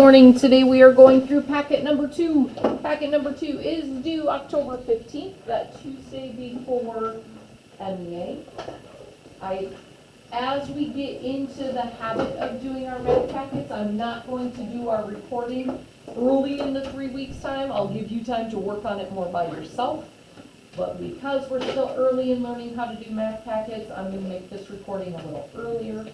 morning. Today we are going through packet number 2. Packet number 2 is due October 15th, that Tuesday before MEA. As we get into the habit of doing our math packets, I'm not going to do our reporting early in the 3 weeks time. I'll give you time to work on it more by yourself. But because we're still early in learning how to do math packets, I'm going to make this reporting a little earlier.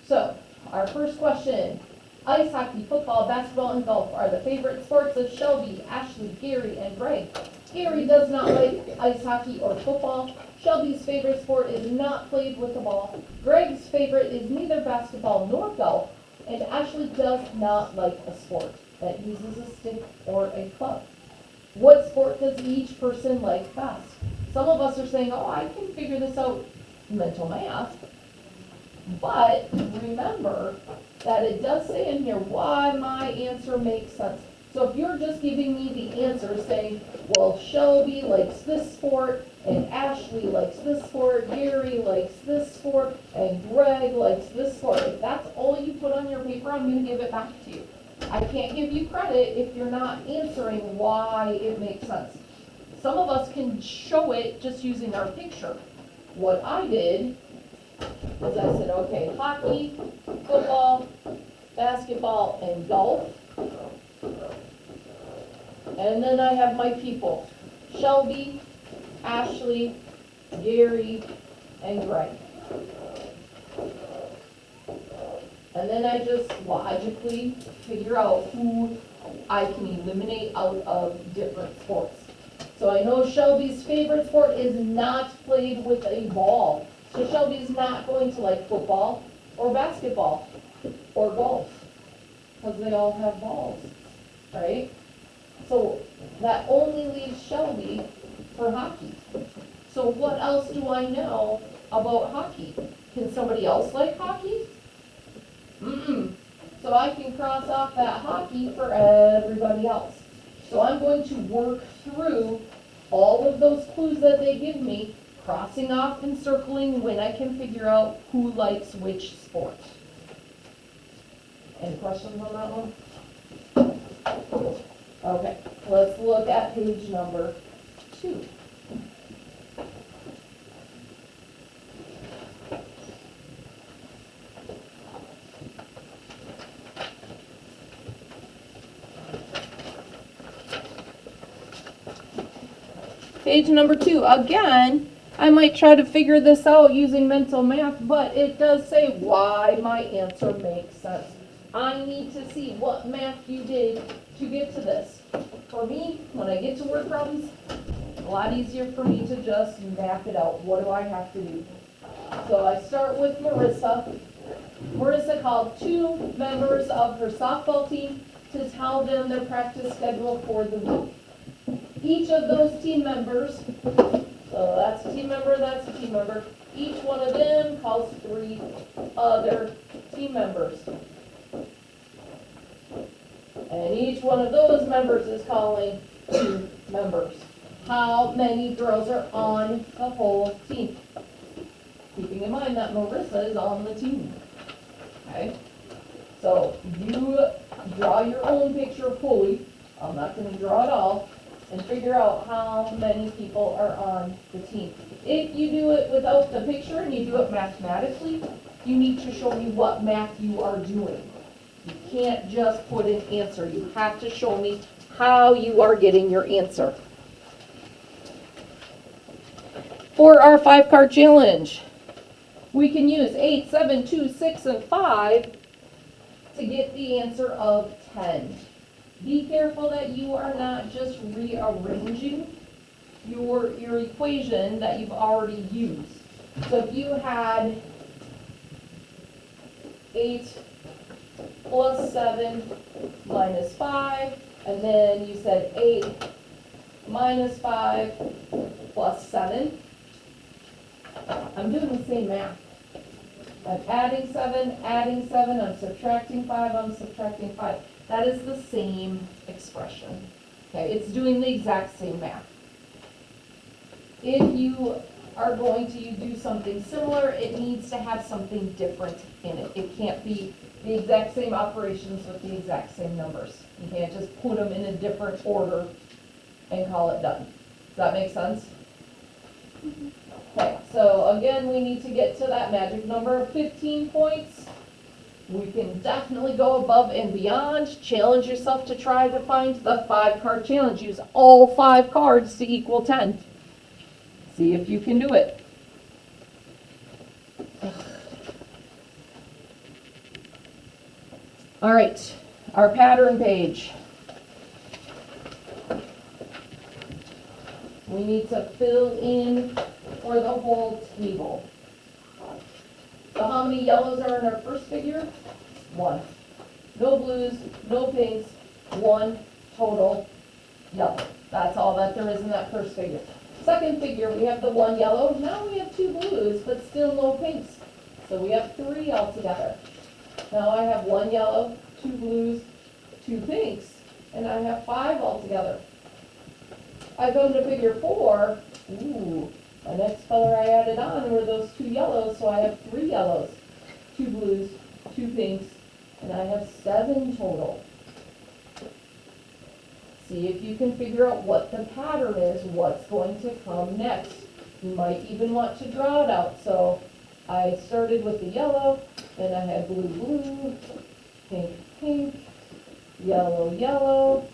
So, our first question. Ice hockey, football, basketball, and golf are the favorite sports of Shelby, Ashley, Gary, and Greg. Gary does not like ice hockey or football. Shelby's favorite sport is not played with the ball. Greg's favorite is neither basketball nor golf. And Ashley does not like a sport that uses a stick or a club. What sport does each person like best? Some of us are saying, oh, I can figure this out, mental math. But remember that it does say in here why my answer makes sense. So if you're just giving me the answer saying, well, Shelby likes this sport, and Ashley likes this sport, Gary likes this sport, and Greg likes this sport, if that's all you put on your paper, I'm going to give it back to you. I can't give you credit if you're not answering why it makes sense. Some of us can show it just using our picture. What I did was I said, okay, hockey, football, basketball, and golf. And then I have my people, Shelby, Ashley, Gary, and Greg. And then I just logically figure out who I can eliminate out of different sports. So I know Shelby's favorite sport is not played with a ball. So Shelby's not going to like football or basketball or golf because they all have balls, right? So that only leaves Shelby for hockey. So what else do I know about hockey? Can somebody else like hockey? So I can cross off that hockey for everybody else. So I'm going to work through all of those clues that they give me, crossing off and circling when I can figure out who likes which sport. Any questions on that one? Okay, let's look at page number 2. Page number 2, again, I might try to figure this out using mental math, but it does say why my answer makes sense. I need to see what math you did to get to this. For me, when I get to word problems, a lot easier for me to just map it out. What do I have to do? So I start with Marissa. Marissa called 2 members of her softball team to tell them their practice schedule for the week. Each of those team members, so that's a team member, that's a team member, each one of them calls 3 other team members. And each one of those members is calling 2 members. How many girls are on the whole team? Keeping in mind that Marissa is on the team. Okay? So you draw your own picture fully. I'm not going to draw it all. And figure out how many people are on the team. If you do it without the picture and you do it mathematically, you need to show me what math you are doing. You can't just put an answer. You have to show me how you are getting your answer. For our 5-card challenge, we can use 8, 7, 2, 6, and 5 to get the answer of 10. Be careful that you are not just rearranging your equation that you've already used. So if you had 8 plus 7 minus 5, and then you said 8 minus 5 plus 7, I'm doing the same math. I'm adding 7, I'm subtracting 5, I'm subtracting 5. That is the same expression. Okay, it's doing the exact same math. If you are going to do something similar, it needs to have something different in it. It can't be the exact same operations with the exact same numbers. You can't just put them in a different order and call it done. Does that make sense? Okay, so again, we need to get to that magic number of 15 points. We can definitely go above and beyond. Challenge yourself to try to find the 5-card challenge. Use all 5 cards to equal 10. See if you can do it. All right, our pattern page. We need to fill in for the whole table. So how many yellows are in our first figure? 1. No blues, no pinks, 1 total yellow. That's all that there is in that first figure. Second figure, we have the 1 yellow. Now we have 2 blues, but still no pinks. So we have 3 altogether. Now I have 1 yellow, 2 blues, 2 pinks, and I have 5 altogether. I go to figure 4. Ooh, the next color I added on were those 2 yellows, so I have 3 yellows, 2 blues, 2 pinks, and I have 7 total. See if you can figure out what the pattern is, what's going to come next. You might even want to draw it out. So I started with the yellow, then I had blue, blue, pink, pink, yellow, yellow.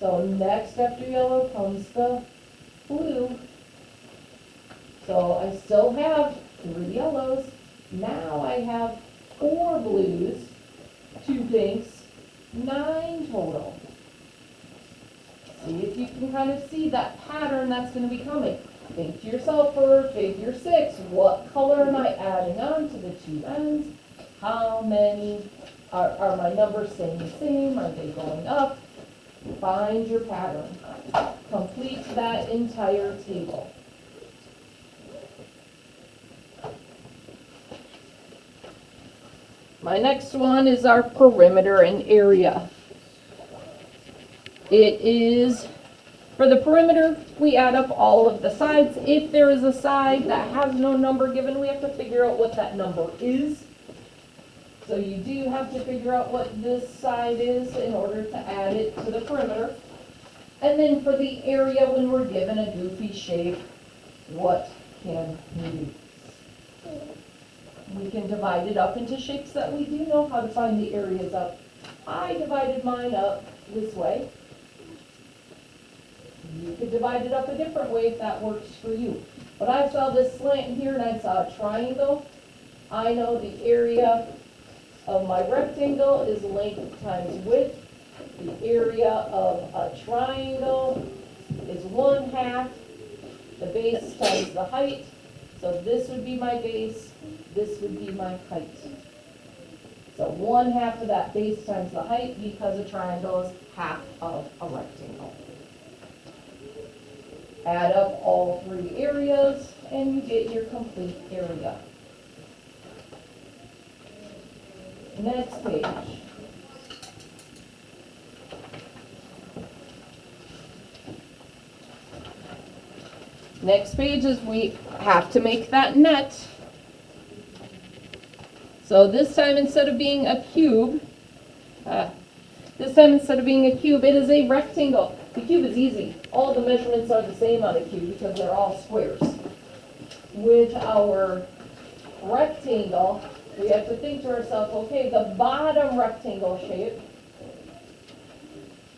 So next after yellow comes the blue. So I still have 3 yellows. Now I have 4 blues, 2 pinks, 9 total. See if you can kind of see that pattern that's going to be coming. Think to yourself for figure 6, what color am I adding on to the 2 ends? How many are my numbers staying the same? Are they going up? Find your pattern. Complete that entire table. My next one is our perimeter and area. It is, for the perimeter, we add up all of the sides. If there is a side that has no number given, we have to figure out what that number is. So you do have to figure out what this side is in order to add it to the perimeter. And then for the area, when we're given a goofy shape, what can we do? We can divide it up into shapes that we do know how to find the areas of. I divided mine up this way. You could divide it up a different way if that works for you. But I saw this slant here and I saw a triangle. I know the area of my rectangle is length times width. The area of a triangle is 1/2 the base times the height. So this would be my base, this would be my height. So 1/2 of that base times the height, because a triangle is half of a rectangle. Add up all 3 areas and you get your complete area. Next page. Next page is we have to make that net. So this time instead of being a cube, it is a rectangle. The cube is easy. All the measurements are the same on a cube because they're all squares. With our rectangle, we have to think to ourselves, okay, the bottom rectangle shape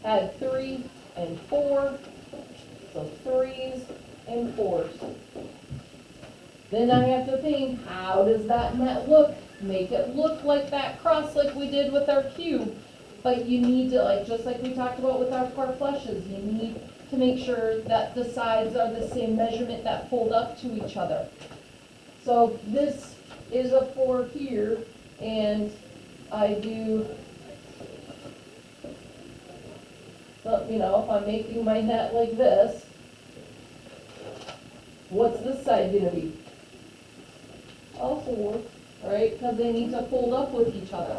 had 3 and 4, so 3s and 4s. Then I have to think, how does that net look? Make it look like that cross like we did with our cube. But you need to, just like we talked about with our four flushes, you need to make sure that the sides are the same measurement that fold up to each other. So this is a 4 here, and I do, so, if I'm making my net like this, what's this side going to be? A 4, right? Because they need to fold up with each other.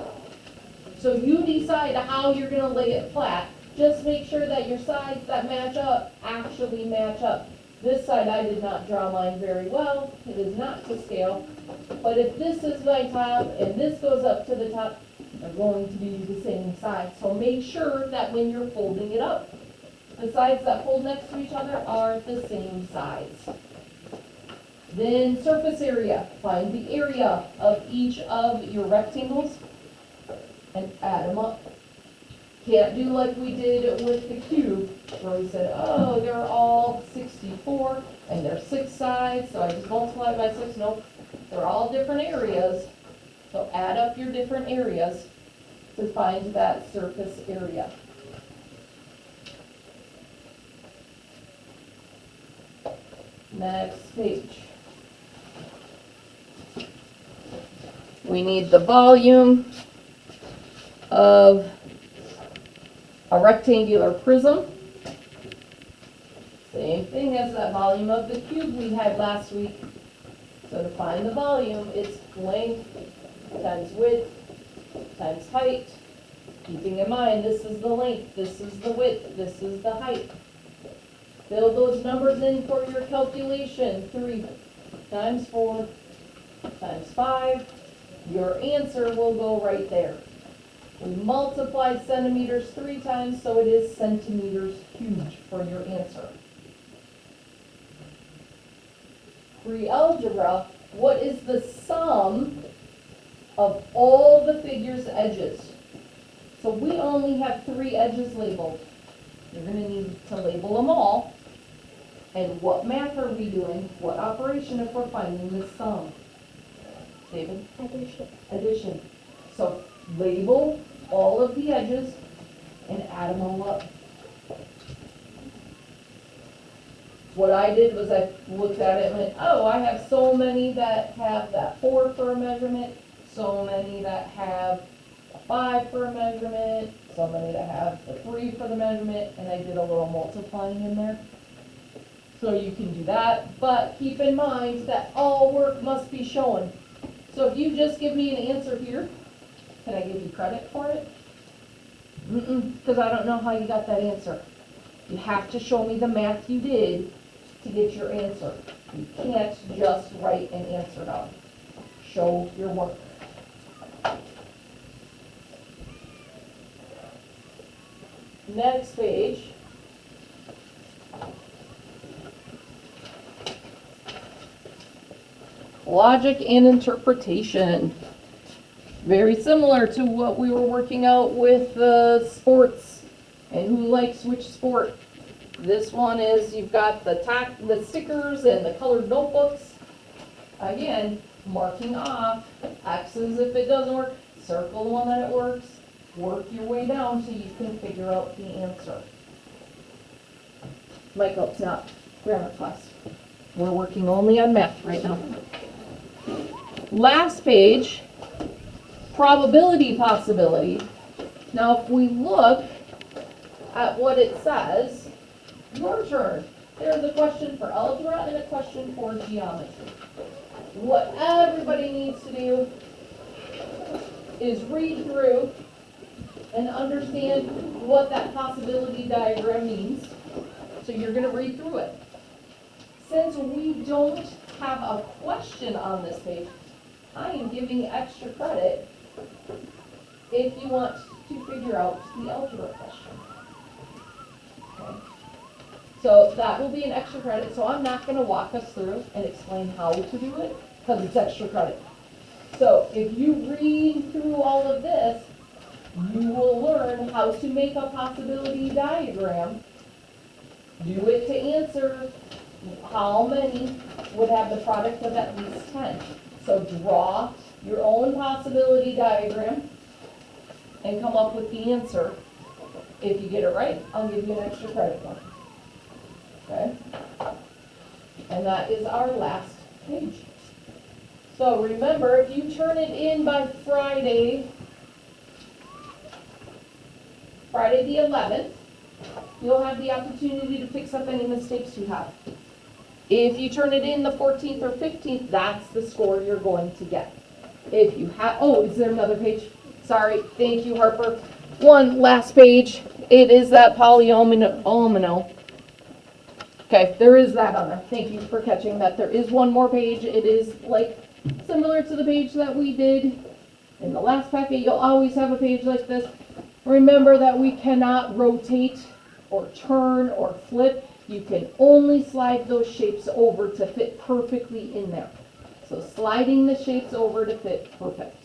So you decide how you're going to lay it flat. Just make sure that your sides that match up actually match up. This side I did not draw mine very well, it is not to scale. But if this is my top and this goes up to the top, they're going to be the same size. So make sure that when you're folding it up, the sides that fold next to each other are the same size. Then surface area, find the area of each of your rectangles and add them up. Can't do like we did with the cube, where we said, oh, they're all 64 and they're 6 sides, so I just multiply by 6. Nope, they're all different areas. So add up your different areas to find that surface area. Next page. We need the volume of a rectangular prism. Same thing as that volume of the cube we had last week. So to find the volume, it's length times width times height. Keeping in mind, this is the length, this is the width, this is the height. Fill those numbers in for your calculation. 3 times 4 times 5. Your answer will go right there. We multiplied centimeters 3 times, so it is centimeters cubed for your answer. Pre-algebra, what is the sum of all the figure's edges? So we only have 3 edges labeled. You're going to need to label them all. And what math are we doing? What operation if we're finding the sum? David? Addition. Addition. So label all of the edges and add them all up. What I did was I looked at it and went, oh, I have so many that have that 4 for a measurement, so many that have a 5 for a measurement, so many that have the 3 for the measurement, and I did a little multiplying in there. So you can do that, but keep in mind that all work must be shown. So if you just give me an answer here, can I give you credit for it? Because I don't know how you got that answer. You have to show me the math you did to get your answer. You can't just write an answer down. Show your work. Next page. Logic and interpretation. Very similar to what we were working out with sports and who likes which sport. This one is you've got the stickers and the colored notebooks. Again, marking off, X's if it doesn't work, circle the one that it works, work your way down so you can figure out the answer. Michael, it's not grammar class. We're working only on math right now. Last page, probability possibility. Now if we look at what it says, your turn. There's a question for algebra and a question for geometry. What everybody needs to do is read through and understand what that possibility diagram means. So you're going to read through it. Since we don't have a question on this page, I am giving extra credit if you want to figure out the algebra question. Okay. So that will be an extra credit, so I'm not going to walk us through and explain how to do it, because it's extra credit. So if you read through all of this, you will learn how to make a possibility diagram, do it to answer how many would have the product of at least 10. So draw your own possibility diagram and come up with the answer. If you get it right, I'll give you an extra credit point. Okay? And that is our last page. So remember, if you turn it in by Friday the 11th, you'll have the opportunity to fix up any mistakes you have. If you turn it in the 14th or 15th, that's the score you're going to get. If you have, oh, is there another page? Sorry, thank you, Harper. One last page. It is that polyomino. Okay, there is that on there. Thank you for catching that. There is one more page. It is like similar to the page that we did in the last packet. You'll always have a page like this. Remember that we cannot rotate or turn or flip. You can only slide those shapes over to fit perfectly in there. So sliding the shapes over to fit perfect.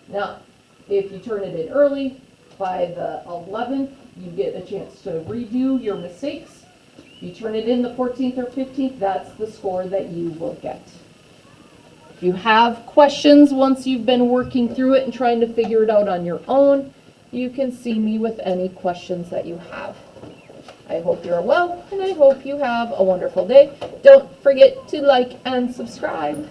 Now, if you turn it in early, by the 11th, you get a chance to redo your mistakes. If you turn it in the 14th or 15th, that's the score that you will get. If you have questions once you've been working through it and trying to figure it out on your own, you can see me with any questions that you have. I hope you're well, and I hope you have a wonderful day. Don't forget to like and subscribe.